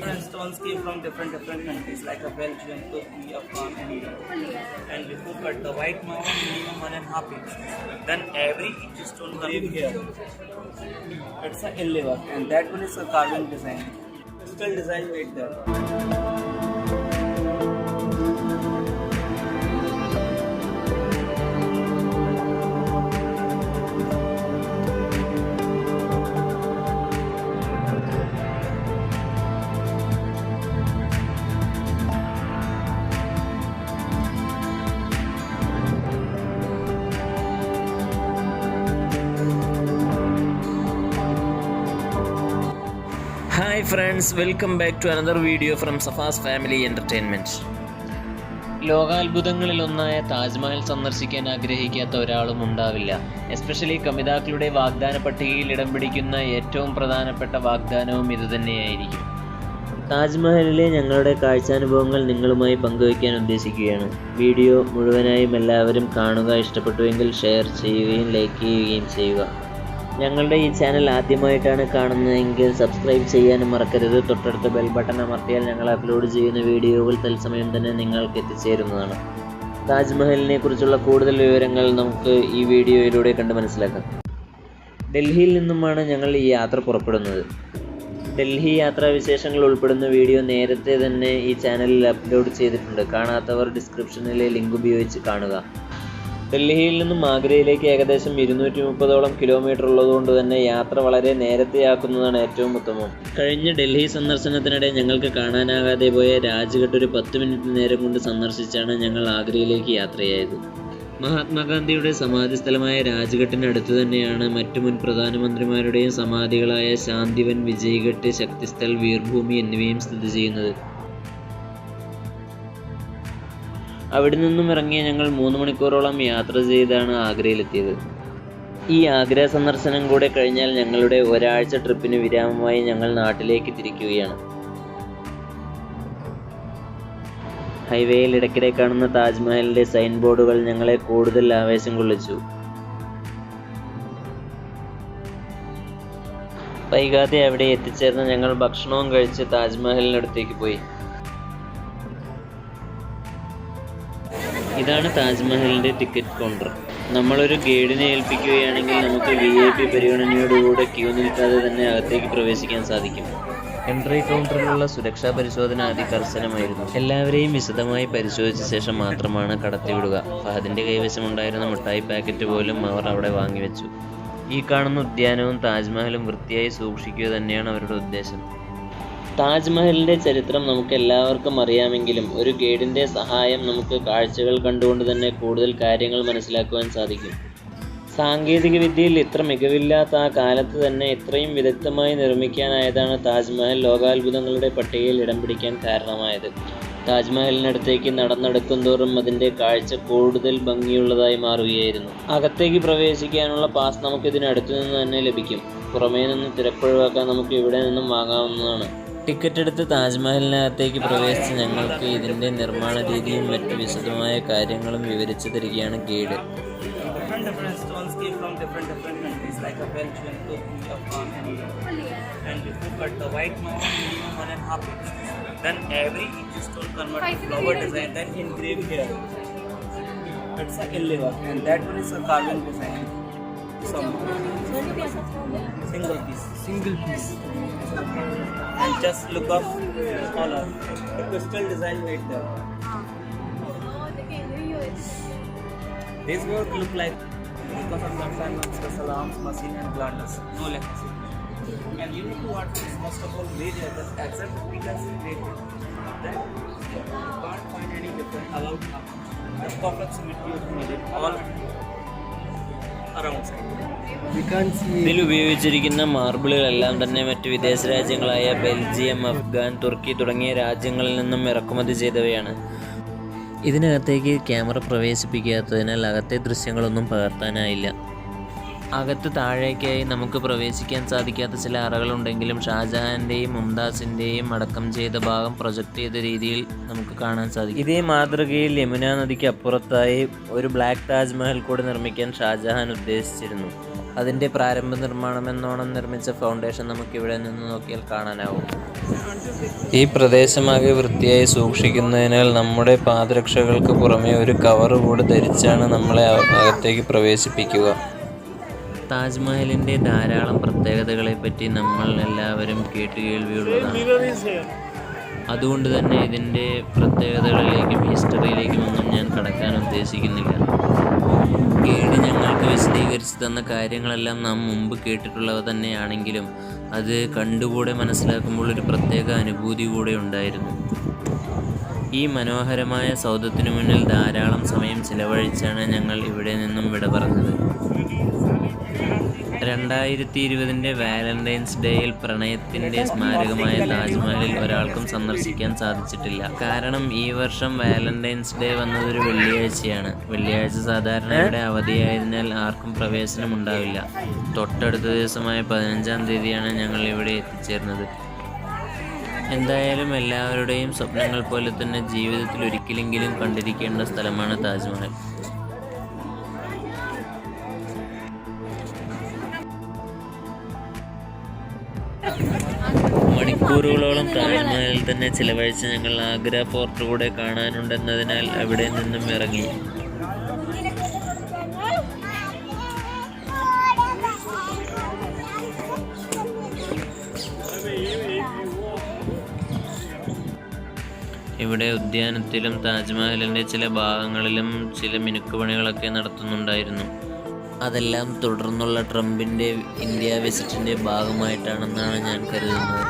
different stones came from different countries like Belgium, Turkey, Afghan, and Iran. And if you cut the white marble minimum 1.5 inch, then every each stone carved here. It's a inlay work, and that one is a carving design. Crystal design made there. Hi friends, welcome back to another video from Safa's Family Entertainment. ലോകാത്ഭുതങ്ങളിലൊന്നായ Taj Mahal സന്ദർശിക്കാൻ ആഗ്രഹിക്കാത്ത ഒരാളും ഉണ്ടാവില്ല. Especially കമിതാക്കളുടെ വാഗ്ദാന പട്ടികയിൽ ഇടം പിടിക്കുന്ന ഏറ്റവും പ്രധാനപ്പെട്ട വാഗ്ദാനവും ഇതുതന്നെയായിരിക്കും. താജ്മഹലിലെ ഞങ്ങളുടെ കാഴ്ചാനുഭവങ്ങൾ നിങ്ങളുമായി പങ്കുവയ്ക്കാൻ ഉദ്ദേശിക്കുകയാണ്. വീഡിയോ മുഴുവനായും എല്ലാവരും കാണുക. ഇഷ്ടപ്പെട്ടുവെങ്കിൽ ഷെയർ ചെയ്യുകയും ലൈക്ക് ചെയ്യുകയും ചെയ്യുക. ഞങ്ങളുടെ ഈ ചാനൽ ആദ്യമായിട്ടാണ് കാണുന്നതെങ്കിൽ സബ്സ്ക്രൈബ് ചെയ്യാനും മറക്കരുത്. തൊട്ടടുത്ത ബെൽ ബട്ടൺ അമർത്തിയാൽ ഞങ്ങൾ അപ്ലോഡ് ചെയ്യുന്ന വീഡിയോകൾ തത്സമയം തന്നെ നിങ്ങൾക്ക് എത്തിച്ചേരുന്നതാണ്. താജ്മഹലിനെ കുറിച്ചുള്ള കൂടുതൽ വിവരങ്ങൾ നമുക്ക് ഈ വീഡിയോയിലൂടെ കണ്ട് മനസ്സിലാക്കാം. ഡൽഹിയിൽ നിന്നുമാണ് ഞങ്ങൾ ഈ യാത്ര പുറപ്പെടുന്നത്. ഡൽഹി യാത്രാ വിശേഷങ്ങൾ ഉൾപ്പെടുന്ന വീഡിയോ നേരത്തെ തന്നെ ഈ ചാനലിൽ അപ്ലോഡ് ചെയ്തിട്ടുണ്ട്. കാണാത്തവർ ഡിസ്ക്രിപ്ഷനിലെ ലിങ്ക് ഉപയോഗിച്ച് കാണുക. ഡൽഹിയിൽ നിന്നും ആഗ്രയിലേക്ക് ഏകദേശം 230ഓളം കിലോമീറ്റർ ഉള്ളതുകൊണ്ട് തന്നെ യാത്ര വളരെ നേരത്തെയാക്കുന്നതാണ് ഏറ്റവും ഉത്തമം. കഴിഞ്ഞ ഡൽഹി സന്ദർശനത്തിനിടെ ഞങ്ങൾക്ക് കാണാനാകാതെ പോയ രാജ്ഘട്ട് ഒരു 10 മിനിറ്റ് നേരം കൊണ്ട് സന്ദർശിച്ചാണ് ഞങ്ങൾ ആഗ്രയിലേക്ക് യാത്രയായത്. മഹാത്മാഗാന്ധിയുടെ സമാധി സ്ഥലമായ രാജ്ഘട്ടിനടുത്ത് തന്നെയാണ് മറ്റു മുൻ പ്രധാനമന്ത്രിമാരുടെയും സമാധികളായ ശാന്തിവൻ, വിജയ്ഘട്ട്, ശക്തിസ്ഥൽ, വീർഭൂമി എന്നിവയും സ്ഥിതി ചെയ്യുന്നത്. അവിടെ നിന്നും ഇറങ്ങിയ ഞങ്ങൾ 3 മണിക്കൂറോളം യാത്ര ചെയ്താണ് ആഗ്രയിലെത്തിയത്. ഈ ആഗ്ര സന്ദർശനം കൂടെ കഴിഞ്ഞാൽ ഞങ്ങളുടെ ഒരാഴ്ച ട്രിപ്പിന് വിരാമമായി ഞങ്ങൾ നാട്ടിലേക്ക് തിരിക്കുകയാണ്. ഹൈവേയിൽ ഇടയ്ക്കിടെ കാണുന്ന താജ്മഹലിന്റെ സൈൻ ബോർഡുകൾ ഞങ്ങളെ കൂടുതൽ ആവേശം കൊള്ളിച്ചു. വൈകാതെ അവിടെ എത്തിച്ചേർന്ന് ഞങ്ങൾ ഭക്ഷണവും കഴിച്ച് താജ്മഹലിനടുത്തേക്ക് പോയി. ഇതാണ് താജ്മഹലിൻ്റെ ടിക്കറ്റ് കൗണ്ടർ. നമ്മളൊരു ഗൈഡിനെ ഏൽപ്പിക്കുകയാണെങ്കിൽ നമുക്ക് VIP പരിഗണനയോടുകൂടെ ക്യൂ നിൽക്കാതെ തന്നെ അകത്തേക്ക് പ്രവേശിക്കാൻ സാധിക്കും. എൻട്രി കൗണ്ടറിലുള്ള സുരക്ഷാ പരിശോധന അതികർശനമായിരുന്നു. എല്ലാവരെയും വിശദമായി പരിശോധിച്ച ശേഷം മാത്രമാണ് കടത്തിവിടുക. ഫഹദിൻ്റെ കൈവശമുണ്ടായിരുന്ന മിഠായി പാക്കറ്റ് പോലും അവർ അവിടെ വാങ്ങിവെച്ചു. ഈ കാണുന്ന ഉദ്യാനവും താജ്മഹലും വൃത്തിയായി സൂക്ഷിക്കുക തന്നെയാണ് അവരുടെ ഉദ്ദേശം. താജ്മഹലിൻ്റെ ചരിത്രം നമുക്ക് എല്ലാവർക്കും അറിയാമെങ്കിലും ഒരു ഗൈഡിൻ്റെ സഹായം നമുക്ക് കാഴ്ചകൾ കണ്ടുകൊണ്ട് തന്നെ കൂടുതൽ കാര്യങ്ങൾ മനസ്സിലാക്കുവാൻ സാധിക്കും. സാങ്കേതിക വിദ്യയിൽ ഇത്ര മികവില്ലാത്ത ആ കാലത്ത് തന്നെ ഇത്രയും വിദഗ്ധമായി നിർമ്മിക്കാനായതാണ് താജ്മഹൽ ലോകാത്ഭുതങ്ങളുടെ പട്ടികയിൽ ഇടം പിടിക്കാൻ കാരണമായത്. താജ്മഹലിനടുത്തേക്ക് നടന്നെടുക്കും തോറും അതിൻ്റെ കാഴ്ച കൂടുതൽ ഭംഗിയുള്ളതായി മാറുകയായിരുന്നു. അകത്തേക്ക് പ്രവേശിക്കാനുള്ള പാസ് നമുക്കിതിനടുത്തു നിന്ന് തന്നെ ലഭിക്കും. പുറമേ നിന്ന് തിരക്കൊഴിവാക്കാൻ നമുക്ക് ഇവിടെ നിന്നും വാങ്ങാവുന്നതാണ്. ടിക്കറ്റ് എടുത്ത് താജ്മഹലിനകത്തേക്ക് പ്രവേശിച്ച് ഞങ്ങൾക്ക് ഇതിൻ്റെ നിർമ്മാണ രീതിയും മറ്റു വിശദമായ കാര്യങ്ങളും വിവരിച്ചു തരികയാണ് guide. Different stones came from different countries like Belgium, Turkey, Afghan, and Iran. And if you cut the white marble minimum 1.5 inch, then every each stone converted to flower design, then engraved here. It's a inlay work, and that one is a carving design. Single piece. And just look up all of the crystal design right there. This work look like because of sometimes the salams, machine and blindness, no electricity. And you need to what is most of all great letters, except because great that you can't find any difference about the perfect symmetry of made it all around side. ഇതിൽ ഉപയോഗിച്ചിരിക്കുന്ന മാർബിളുകളെല്ലാം തന്നെ മറ്റ് വിദേശ രാജ്യങ്ങളായ Belgium, Afghan, തുർക്കി തുടങ്ങിയ രാജ്യങ്ങളിൽ നിന്നും ഇറക്കുമതി ചെയ്തവയാണ്. ഇതിനകത്തേക്ക് ക്യാമറ പ്രവേശിപ്പിക്കാത്തതിനാൽ അകത്തെ ദൃശ്യങ്ങളൊന്നും പകർത്താനായില്ല. അകത്ത് താഴേക്കായി നമുക്ക് പ്രവേശിക്കാൻ സാധിക്കാത്ത ചില അറകളുണ്ടെങ്കിലും ഷാജഹാൻ്റെയും മുംതാസിൻ്റെയും അടക്കം ചെയ്ത ഭാഗം പ്രൊജക്റ്റ് ചെയ്ത രീതിയിൽ നമുക്ക് കാണാൻ സാധിക്കും. ഇതേ മാതൃകയിൽ യമുന നദിക്ക് അപ്പുറത്തായി ഒരു ബ്ലാക്ക് താജ്മഹൽ കൂടെ നിർമ്മിക്കാൻ ഷാജഹാൻ ഉദ്ദേശിച്ചിരുന്നു. അതിൻ്റെ പ്രാരംഭ നിർമ്മാണമെന്നോണം നിർമ്മിച്ച ഫൗണ്ടേഷൻ നമുക്കിവിടെ നിന്ന് നോക്കിയാൽ കാണാനാവും. ഈ പ്രദേശമാകെ വൃത്തിയായി സൂക്ഷിക്കുന്നതിനാൽ നമ്മുടെ പാദരക്ഷകൾക്ക് പുറമെ ഒരു കവർ കൂടി ധരിച്ചാണ് നമ്മളെ അകത്തേക്ക് പ്രവേശിപ്പിക്കുക. താജ്മഹലിൻ്റെ ധാരാളം പ്രത്യേകതകളെപ്പറ്റി നമ്മൾ എല്ലാവരും കേട്ടുകേൾവിയുള്ളതാണ്. അതുകൊണ്ട് തന്നെ ഇതിൻ്റെ പ്രത്യേകതകളിലേക്കും ഹിസ്റ്ററിയിലേക്കും ഒന്നും ഞാൻ കടക്കാൻ ഉദ്ദേശിക്കുന്നില്ല. ഗൈഡ് ഞങ്ങൾക്ക് വിശദീകരിച്ച് തന്ന കാര്യങ്ങളെല്ലാം നാം മുമ്പ് കേട്ടിട്ടുള്ളവ തന്നെയാണെങ്കിലും അത് കണ്ടുകൂടെ മനസ്സിലാക്കുമ്പോൾ ഒരു പ്രത്യേക അനുഭൂതി കൂടെ ഉണ്ടായിരുന്നു. ഈ മനോഹരമായ സൗധത്തിനു മുന്നിൽ ധാരാളം സമയം ചിലവഴിച്ചാണ് ഞങ്ങൾ ഇവിടെ നിന്നും വിട പറഞ്ഞത്. 2020 വാലന്റൈൻസ് ഡേയിൽ പ്രണയത്തിൻ്റെ സ്മാരകമായ താജ്മഹലിൽ ഒരാൾക്കും സന്ദർശിക്കാൻ സാധിച്ചിട്ടില്ല. കാരണം ഈ വർഷം വാലന്റൈൻസ് ഡേ വന്നതൊരു വെള്ളിയാഴ്ചയാണ്. വെള്ളിയാഴ്ച സാധാരണ ഇവിടെ അവധിയായതിനാൽ ആർക്കും പ്രവേശനം ഉണ്ടാവില്ല. തൊട്ടടുത്ത ദിവസമായ 15-ാം തീയതിയാണ് ഞങ്ങൾ ഇവിടെ എത്തിച്ചേർന്നത്. എന്തായാലും എല്ലാവരുടെയും സ്വപ്നങ്ങൾ പോലെ തന്നെ ജീവിതത്തിൽ ഒരിക്കലെങ്കിലും കണ്ടിരിക്കേണ്ട സ്ഥലമാണ് താജ്മഹൽ. മണിക്കൂറുകളോളം താജ്മഹലിൽ തന്നെ ചിലവഴിച്ച് ഞങ്ങൾ ആഗ്ര ഫോർട്ട് കൂടെ കാണാനുണ്ടെന്നതിനാൽ അവിടെ നിന്നും ഇറങ്ങി. ഇവിടെ ഉദ്യാനത്തിലും താജ്മഹലിൻ്റെ ചില ഭാഗങ്ങളിലും ചില മിനുക്കുപണികളൊക്കെ നടത്തുന്നുണ്ടായിരുന്നു. അതെല്ലാം തുടർന്നുള്ള ട്രംപിൻ്റെ ഇന്ത്യ വിസിറ്റിൻ്റെ ഭാഗമായിട്ടാണെന്നാണ് ഞാൻ കരുതുന്നത്.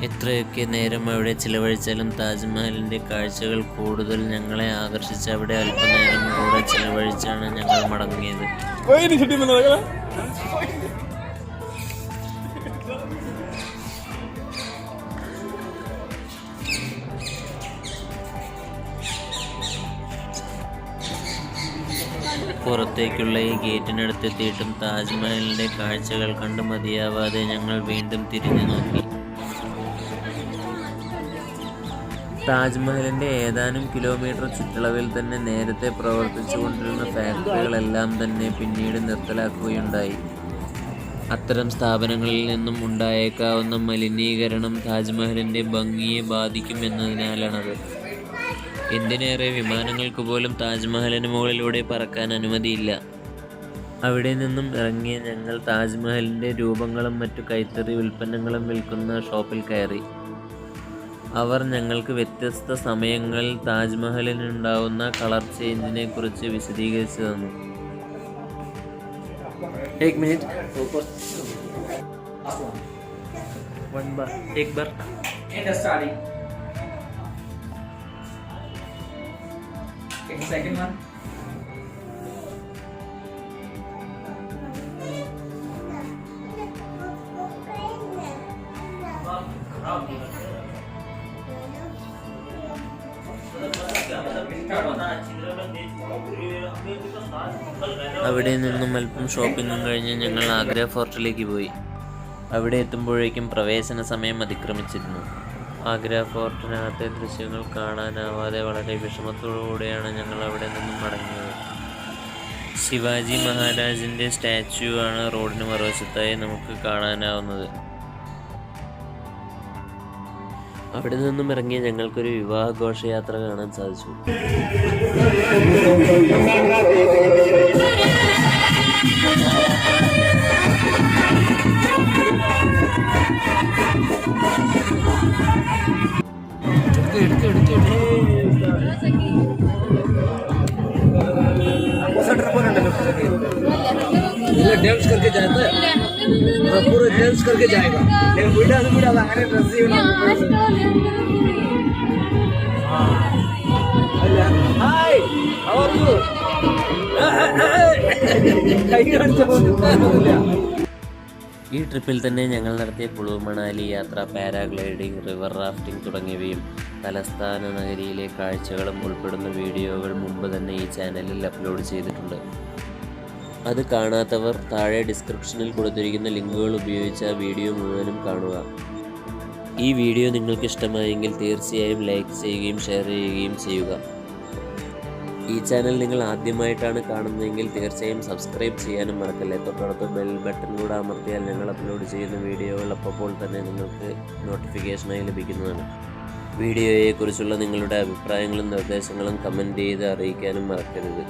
എത്രയൊക്കെ നേരം അവിടെ ചിലവഴിച്ചാലും താജ്മഹലിൻ്റെ കാഴ്ചകൾ കൂടുതൽ ഞങ്ങളെ ആകർഷിച്ച് അവിടെ അല്പനേരം കൂടെ ചിലവഴിച്ചാണ് ഞങ്ങൾ മടങ്ങിയത്. പുറത്തേക്കുള്ള ഈ ഗേറ്റിനടുത്തെത്തിയിട്ടും താജ്മഹലിൻ്റെ കാഴ്ചകൾ കണ്ട് മതിയാവാതെ ഞങ്ങൾ വീണ്ടും തിരിഞ്ഞു നോക്കി. താജ്മഹലിൻ്റെ ഏതാനും കിലോമീറ്റർ ചുറ്റളവിൽ തന്നെ നേരത്തെ പ്രവർത്തിച്ചുകൊണ്ടിരുന്ന ഫാക്ടറികളെല്ലാം തന്നെ പിന്നീട് നിർത്തലാക്കുകയുണ്ടായി. അത്തരം സ്ഥാപനങ്ങളിൽ നിന്നും ഉണ്ടായേക്കാവുന്ന മലിനീകരണം താജ്മഹലിൻ്റെ ഭംഗിയെ ബാധിക്കുമെന്നതിനാലാണത്. എന്തിനേറെ വിമാനങ്ങൾക്ക് പോലും താജ്മഹലിന് മുകളിലൂടെ പറക്കാൻ അനുമതിയില്ല. അവിടെ നിന്നും ഇറങ്ങിയ ഞങ്ങൾ താജ്മഹലിൻ്റെ രൂപങ്ങളും മറ്റു കൈത്തറി ഉൽപ്പന്നങ്ങളും വിൽക്കുന്ന ഷോപ്പിൽ കയറി. അവർ ഞങ്ങൾക്ക് വ്യത്യസ്ത സമയങ്ങളിൽ താജ്മഹലിനുണ്ടാവുന്ന കളർ ചേഞ്ചിനെ കുറിച്ച് വിശദീകരിച്ചു തന്നു. അവിടെ നിന്നും അല്പം ഷോപ്പിങ്ങും കഴിഞ്ഞ് ഞങ്ങൾ ആഗ്ര ഫോർട്ടിലേക്ക് പോയി. അവിടെ എത്തുമ്പോഴേക്കും പ്രവേശന സമയം അതിക്രമിച്ചിരുന്നു. ആഗ്ര ഫോർട്ടിനകത്തെ ദൃശ്യങ്ങൾ കാണാനാവാതെ വളരെ വിഷമത്തോടുകൂടിയാണ് ഞങ്ങൾ അവിടെ നിന്നും മടങ്ങിയത്. ശിവാജി മഹാരാജിൻ്റെ സ്റ്റാച്യു ആണ് റോഡിന് മറുവശത്തായി നമുക്ക് കാണാനാവുന്നത്. അവിടെ നിന്നും ഇറങ്ങി ഞങ്ങൾക്കൊരു വിവാഹ ഘോഷയാത്ര കാണാൻ സാധിച്ചു. डांस करके जाता है पूरा डांस करके जाएगा लेकिन वीडियो അങ്ങനെ ഡ്രസ് ചെയ്യണം ഹായ് ഹൗ ആർ യു കൈ കാണിച്ച പോലെ ഈ ട്രിപ്പിൽ തന്നെ ഞങ്ങൾ നടത്തിയ കുളു മണാലി യാത്ര, പാരാഗ്ലൈഡിംഗ്, റിവർ റാഫ്റ്റിംഗ് തുടങ്ങിയവയും തലസ്ഥാന നഗരിയിലെ കാഴ്ചകളും ഉൾപ്പെടുന്ന വീഡിയോകൾ മുമ്പ് തന്നെ ഈ ചാനലിൽ അപ്ലോഡ് ചെയ്തിട്ടുണ്ട്. അത് കാണാത്തവർ താഴെ ഡിസ്ക്രിപ്ഷനിൽ കൊടുത്തിരിക്കുന്ന ലിങ്കുകൾ ഉപയോഗിച്ച് ആ വീഡിയോ മുഴുവനും കാണുക. ഈ വീഡിയോ നിങ്ങൾക്ക് ഇഷ്ടമായെങ്കിൽ തീർച്ചയായും ലൈക്ക് ചെയ്യുകയും ഷെയർ ചെയ്യുകയും ചെയ്യുക. ഈ ചാനൽ നിങ്ങൾ ആദ്യമായിട്ടാണ് കാണുന്നതെങ്കിൽ തീർച്ചയായും സബ്സ്ക്രൈബ് ചെയ്യാനും മറക്കല്ലേ. തൊട്ടടുത്ത് ബെൽ ബട്ടൺ കൂടെ അമർത്തിയാൽ ഞങ്ങൾ അപ്ലോഡ് ചെയ്യുന്ന വീഡിയോകൾ അപ്പോൾ തന്നെ നിങ്ങൾക്ക് നോട്ടിഫിക്കേഷനായി ലഭിക്കുന്നതാണ്. വീഡിയോയെക്കുറിച്ചുള്ള നിങ്ങളുടെ അഭിപ്രായങ്ങളും നിർദ്ദേശങ്ങളും കമൻറ്റ് ചെയ്ത് അറിയിക്കാനും മറക്കരുത്.